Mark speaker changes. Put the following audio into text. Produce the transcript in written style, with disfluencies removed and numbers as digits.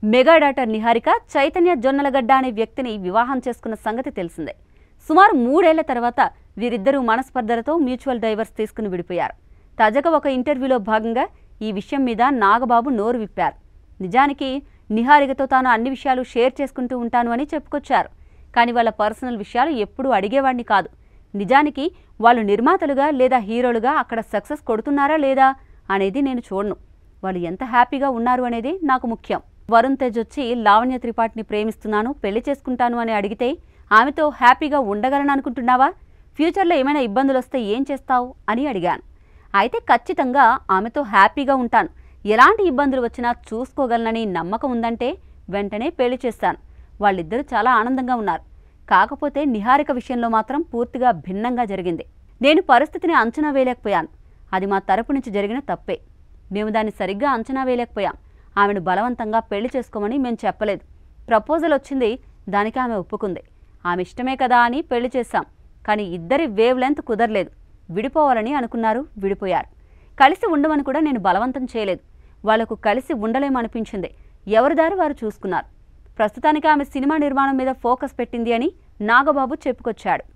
Speaker 1: Mega daughter Niharika Chaitanya Jonnalagadda అనే వ్యక్తిని వివాహం చేసుకున్న సంగతి తెలిసిందే. సుమారు 3 ఏళ్ల తర్వాత వీరిద్దరూ మనస్పర్ధలతో మ్యూచువల్ డైవర్స్ తీసుకుని విడిపోయారు. తాజాగా ఒక ఇంటర్వ్యూలో భాగంగా ఈ విషయం మీద నాగబాబు నోరు విప్పారు. నిజానికి నిహారికతో తాను అన్ని విషయాలు షేర్ చేసుకుంటూ ఉంటాను అని చెప్పుకొచ్చారు. కానీ వాళ్ళ పర్సనల్ విషయాలు ఎప్పుడూ అడిగేవాడిని కాదు. నిజానికి వాళ్ళు నిర్మాతలుగా లేదా హీరోలుగా అక్కడ సక్సెస్ కొడుతున్నారా లేదా అనేది నేను చూడను. వాళ్ళు ఎంత హ్యాపీగా ఉన్నారు అనేది నాకు ముఖ్యం. వరుణ్ తేజ్ వచ్చి లావణ్య త్రిపాఠిని ప్రేమిస్తున్నాను, పెళ్లి చేసుకుంటాను అని అడిగితే ఆమెతో హ్యాపీగా ఉండగలను అనుకుంటున్నావా? ఫ్యూచర్లో ఏమైనా ఇబ్బందులు వస్తే ఏం చేస్తావు అని అడిగాను. అయితే ఖచ్చితంగా ఆమెతో హ్యాపీగా ఉంటాను, ఎలాంటి ఇబ్బందులు వచ్చినా చూసుకోగలనని నమ్మకం ఉందంటే వెంటనే పెళ్లి చేస్తాను. వాళ్ళిద్దరూ చాలా ఆనందంగా ఉన్నారు. కాకపోతే నిహారిక విషయంలో మాత్రం పూర్తిగా భిన్నంగా జరిగింది. నేను పరిస్థితిని అంచనా వేయలేకపోయాను. అది మా తరపు నుంచి జరిగిన తప్పే. మేము దాన్ని సరిగ్గా అంచనా వేయలేకపోయాం. ఆమెను బలవంతంగా పెళ్లి చేసుకోమని మేము చెప్పలేదు. ప్రపోజల్ వచ్చింది, దానికి ఆమె ఒప్పుకుంది. ఆమె ఇష్టమే కదా అని పెళ్లి చేశాం. కానీ ఇద్దరి వేవ్ లెంత్ కుదరలేదు. విడిపోవాలని అనుకున్నారు, విడిపోయారు. కలిసి ఉండమని కూడా నేను బలవంతం చేయలేదు. వాళ్లకు కలిసి ఉండలేమనిపించింది. ఎవరి దారి వారు చూసుకున్నారు. ప్రస్తుతానికి ఆమె సినిమా నిర్మాణం మీద ఫోకస్ పెట్టింది అని నాగబాబు చెప్పుకొచ్చాడు.